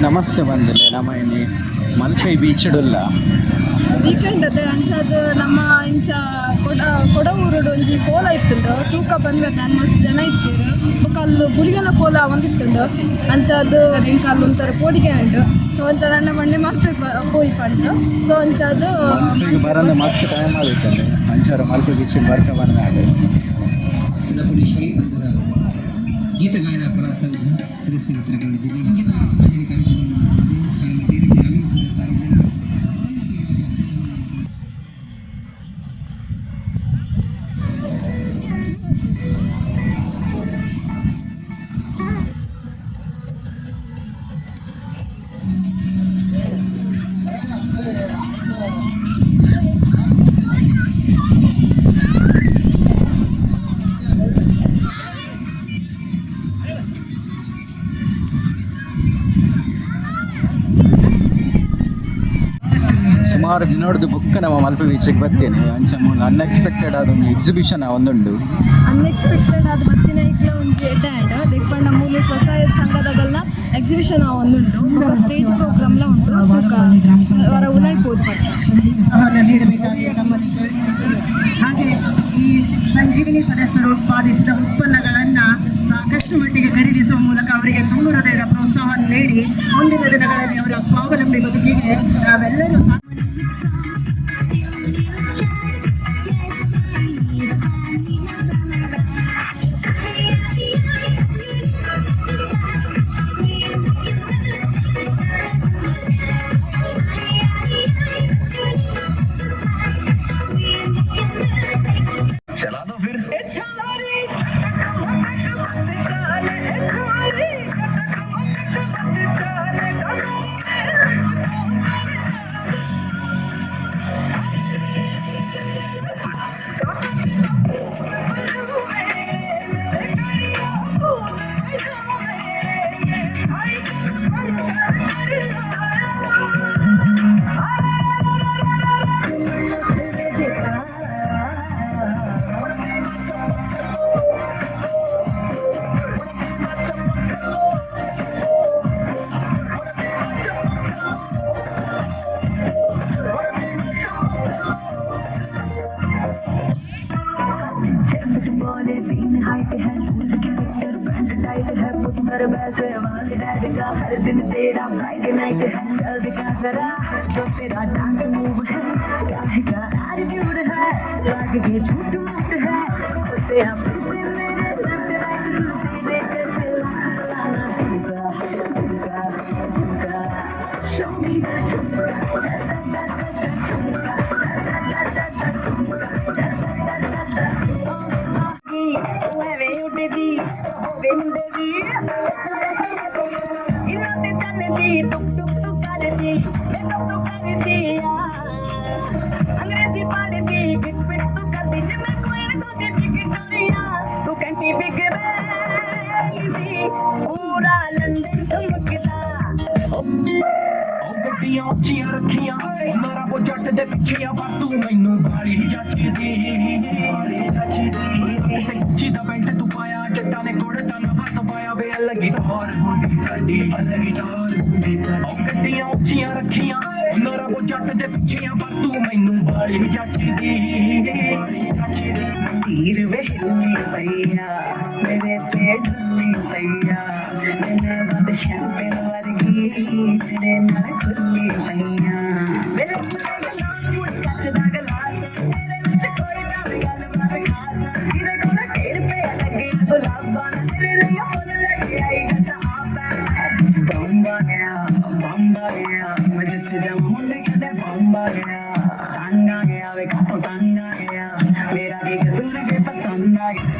ನಮಸ್ತೆ ಬಂದಿಲ್ಲ ನಮ್ಮ ಇಲ್ಲಿ ಮಲ್ಪೆ ಬೀಚ್ ಇಡಲ್ಲ ವೀಕೆಂಡ್ ಅದೇ ಅಂಚದು ನಮ್ಮ ಇಂಚ ಕೊಡವೂರುಡು ಒಂಜಿ ಕೋಲ ಇತ್ತುಂಡು ತೂಕ ಬಂದ್ಬೇಕು ನಾನು ಮಸ್ತ್ ಜನ ಇತ್ತೀರು ಕಲ್ಲು ಗುಳಿಗನ ಕೋಲ ಒಂದಿತ್ತುಂಡು ಅಂಚದು ನಿಂಗೆ ಕಲ್ಲು ಒಂಥರ ಪೋಡಿಗೆ ಉಂಡು ಸೊ ಒಂಚ ನನ್ನ ಮಣ್ಣೆ ಮಲ್ಪೆ ಹೋಯ್ ಪಂಡು ಸೊ ಅಂಚದು ಬರೋದು ಮಸ್ತ್ ಟೈಮ್ ಆಗುತ್ತಂడి ಅಂಚಾರು ಮಲ್ಪೆ ಬೀಚ್ ಬರ್ಕ ಬಂದಾಡು ಗೀತ ಗಾಯನ ಪ್ರವಾಸ ಸದಸ್ಯರ ಸಂಘಟನೆ ಕಾರ್ಯಕ್ರಮ ಸುಮಾರು ದಿನೋಡ್ದು ಬುಕ್ ನಮ್ಮ ಮಲ್ಪೆ ಬೀಚಿಗೆ ಬರ್ತೇನೆ ಅಂಚ ಅನ್ಎಕ್ಸ್ಪೆಕ್ಟೆಡ್ ಆದ ಒಂದು ಎಕ್ಸಿಬಿಷನ್ ಒಂದುಂಡು ಅನ್ಎಕ್ಸ್ಪೆಕ್ಟೆಡ್ ಆದ ಬತ್ತಿನ ಇಕ್ಲ ಒಂಜಿ ಎಡ್ಡೆ ಆಂಡ್ ದೇಕ್ಪಂಡ ಮೂಲ ಸ್ವಸಹಾಯ ಸಂಘದಗಲ್ನ ಎಕ್ಸಿಬಿಷನ್ ಒಂದುಂಡು ಬೊಕ ಸ್ಟೇಜ್ ಪ್ರೋಗ್ರಾಮ್ಲ ಉಂಟು ಬೊಕ ಅವರ ಉಲಾಯ್ಪೋದು ಪಟ್ಟ ಹಾಗೆ ಈ ಸಂಜೀವಿನಿ ಸದಸ್ಯರು ಉತ್ಪಾದಿಸಿದ ಉತ್ಪನ್ನಗಳನ್ನು ಸಾಕಷ್ಟು ಮಟ್ಟಿಗೆ ಖರೀದಿಸುವ ಮೂಲಕ ಅವರಿಗೆ ತುಂಬ ಹೃದಯದ ಪ್ರೋತ್ಸಾಹವನ್ನು ನೀಡಿ ಮುಂದಿನ ದಿನಗಳಲ್ಲಿ ಅವರ ಸ್ವಾವಲಂಬಿ ಬದುಕಿಗೆ ನಾವೆಲ್ಲರೂ हर दिन तेरा फ्राइडे नाइट है जल्द का जरा जो तेरा डांस मूव है क्या है क्या एटीट्यूड है स्वाग के झूठ मूठ है उसे हम मेरे सुनते कैसे लाना दूंगा शो मी अंग्रेजी पाड़ी दी गिट पिट तो कर दी मैं कोई सोचे थी कि दुनिया तू कहती बिग बेली पूरा लंदन चमकदा गड्डियां उच्चियां रखियां मेरा वो जट दे पिछियां पर तू मैनू गाड़ी जचदी सीधा पेंट तू पाया जट्टा ने कोड़े तन बस पाया वे लगी टोर हुंदी साडी अलगी टोर हुंदी साडी गड्डियां उच्चियां रखियां मेरा वो जट दे पिछियां पर तू मैनू गाड़ी जचदी तीर वे हिल्ली भैया मेरे पेट हिल्ली भैया मैंने बद शैंपेन वर्गी तेरे नाल खुली भैया मेरे गिलास कच दा गिलास तेरे विच कोई ना गल पर खास तेरे कोल ढेर पे लगे गुलाबां तेरे लिए फुल लगे आई गटा बम्बा गया मुझे तुझे मुंडे कदे बम्बा गया तांगा गया वे काटो तांगा गया मेरा भी कसूर से पसंद आ गया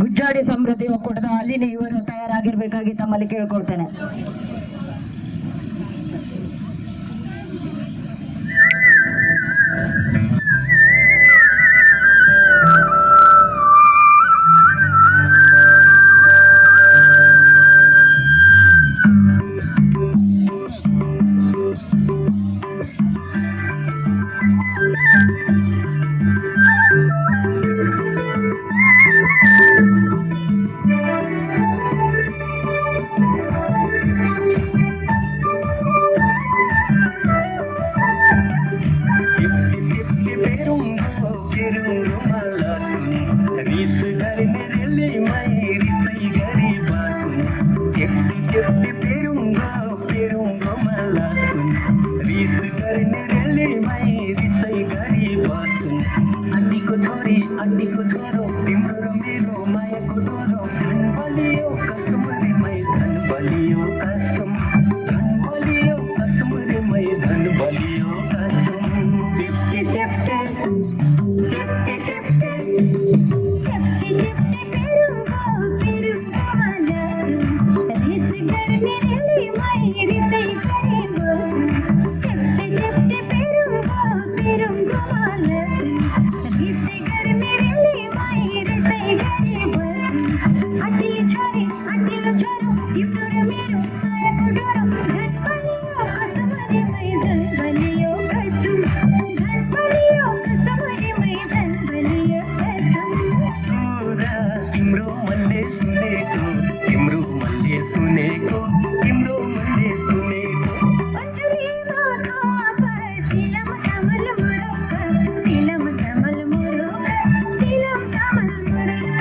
ಗುಜ್ಜಾಡಿ ಸಮೃದ್ಧಿ ಒಕ್ಕೂಟದ ಅಲ್ಲಿನ ಇವರು ತಯಾರಾಗಿರ್ಬೇಕಾಗಿ ತಮ್ಮಲ್ಲಿ ಕೇಳ್ಕೊಳ್ತೇನೆ. को छोरो तिम्रो र मेरो मायाको डोरो धन बलियो कसम रे मै धन बलियो कसम धन बलियो कसम रे मै धन बलियो कसम चिप्टे चिप्टे चिप्टे चिप्टे चिप्टे चिप्टे पेरुंगा मानसु रिस करने रे मै रिसै करे बसु चिप्टे चिप्टे पेरुंगा मानसु रिसै करने रे मै रिसै करे बसु अटिल छोरो तिम्रो र मेरो मायाको डोरो धन बलियो कसम रे मै धन बलियो कसम धन बलियो कसम रे मै धन बलियो कसम तिम्रो मनले सुनेको तिम्रो मनले सुनेको तिम्रो मनले सुनेको अन्जुलीमा खापर सिलम कमल मुरुक सिलम कमल मुरुक सिलम कमल मुरुक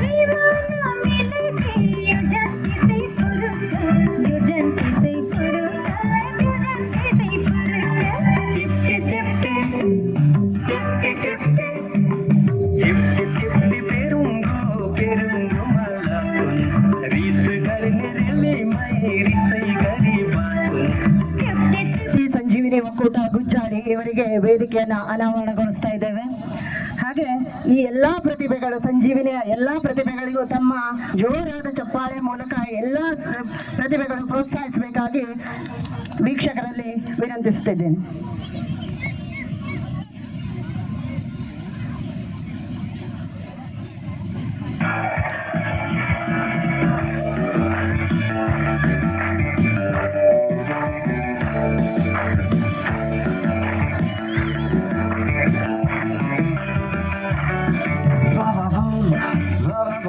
दीवाना मिले से यो जन किसे फुरुक यो जन किसे फुरुक यो जन किसे फुरुक चिप्टे चिप्टे चिप्टे चिप्टे चिप्टे चिप्टे पेरुंगो माला सुन रिस गर्ने रे मै रिसै गरी बासुन ಈ ಸಂಜೀವಿನಿ ಒಕ್ಕೂಟ ಗುಜ್ಜಾಡಿ ಇವರಿಗೆ ವೇದಿಕೆಯನ್ನು ಅನಾವರಣಗೊಳಿಸ್ತಾ ಇದ್ದೇವೆ. ಹಾಗೆ ಈ ಎಲ್ಲಾ ಪ್ರತಿಭೆಗಳು ಸಂಜೀವಿನಿಯ ಎಲ್ಲಾ ಪ್ರತಿಭೆಗಳಿಗೂ ತಮ್ಮ ಜೋರಾದ ಚಪ್ಪಾಳೆ ಮೂಲಕ ಎಲ್ಲಾ ಪ್ರತಿಭೆಗಳು ಪ್ರೋತ್ಸಾಹಿಸಬೇಕಾಗಿ ವೀಕ್ಷಕರಲ್ಲಿ ವಿನಂತಿಸುತ್ತಿದ್ದೇನೆ.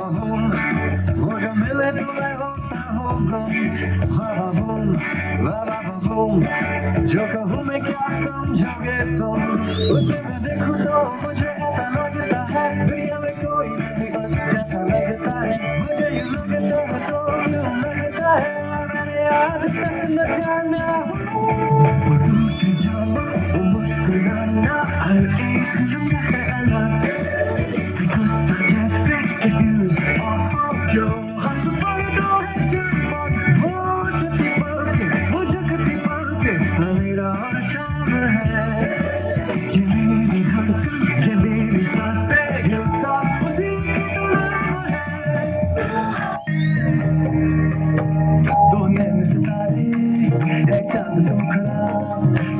वो जो मिले तो मैं होता हूँ जो कहूँ मैं क्या समझोगे तुम उसे मैं देखूँ तो मुझे ऐसा लगता है दुनिया में कोई नहीं बस जैसा लगता है मुझे यूँ लगता है तो यूँ लगता है मैंने आज तक न जाना वो रूठ जाना वो मुस्कुराना हर एक लम्हा है अलग गुस्सा जैसे confused जो हंस पड़ दो है जुबान वो जगती पड़ के सवेरा और शाम है ये मेरी धड़कन ये मेरी सांसें ये सब उसी की दुनिया है दो नैन सितारे एक चांद सुखड़ा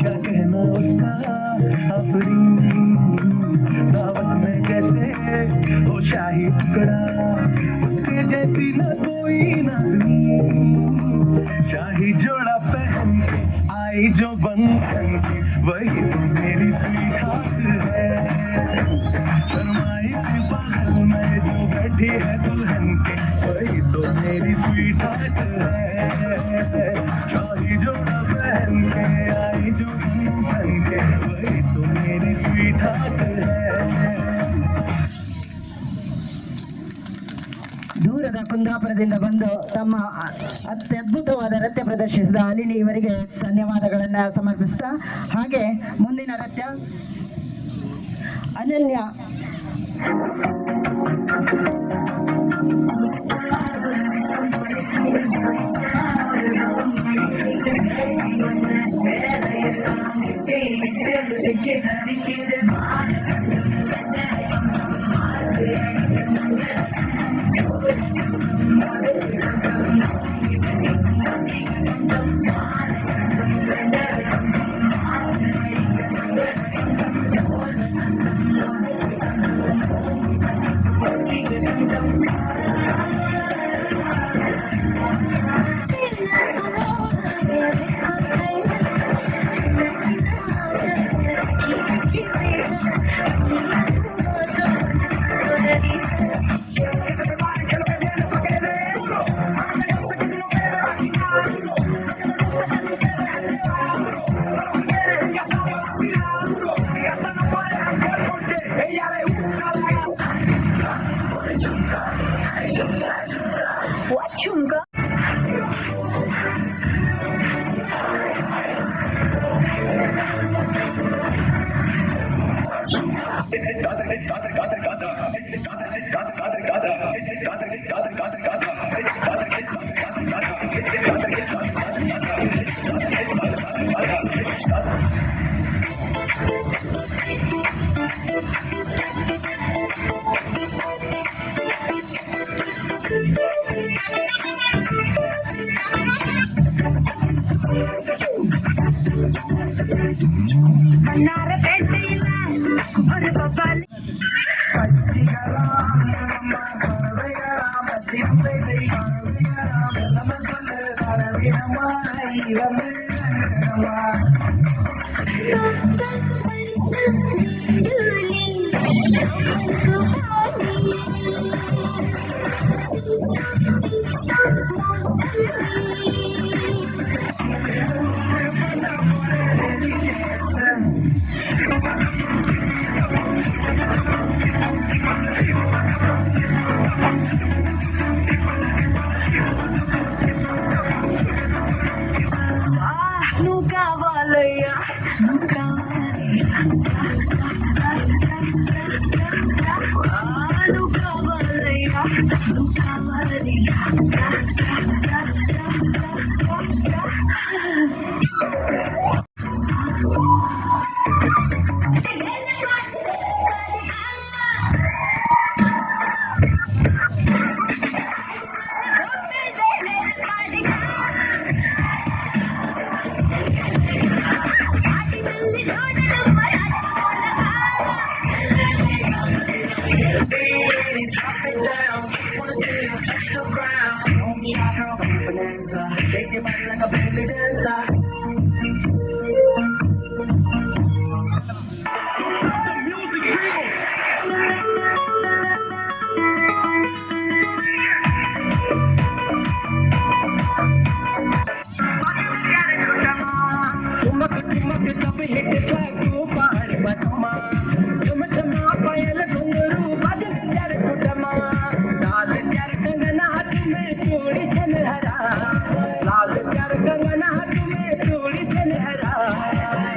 क्या कहना उसका आफरीन दावत में जैसे वो शाही टुकड़ा उसके जैसी न कोई नाज़नीन शाही जोड़ा पहन के आई जो बन के वही तो मेरी स्वीट हार्ट है शर्माई से बगल में जो बैठी है दुल्हन के वही तो मेरी स्वीट हार्ट है शाही जोड़ा पहन के आई जो बन के वही तो मेरी स्वीट हार्ट है ದೂರದ ಕುಂದಾಪುರದಿಂದ ಬಂದು ತಮ್ಮ ಅತ್ಯದ್ಭುತವಾದ ನೃತ್ಯ ಪ್ರದರ್ಶಿಸಿದ ಅಲಿನಿ ಇವರಿಗೆ ಧನ್ಯವಾದಗಳನ್ನು ಸಮರ್ಪಿಸ್ತಾ ಹಾಗೆ ಮುಂದಿನ ನೃತ್ಯ ಅನನ್ಯ Chunga. నువ్వు కావాలయ్యా నువ్వు కావాలయ్యా నువ్వు కావాలయ్యా నువ్వు కావాలయ్యా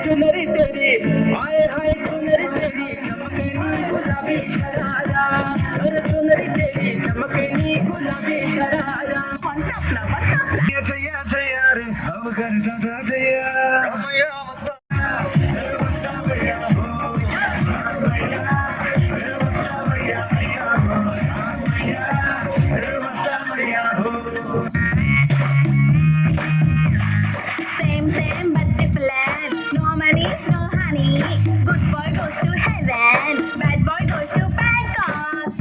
चुनरी तेरी हाय हाय चुनरी तेरी चमकनी गुलाबी शरारा अरे चुनरी तेरी चमकनी गुलाबी शरारा जया जया रे अब कर दादा Jaya Same but different. No money, no honey. Good boy goes to heaven. Bad boy goes to Bangkok.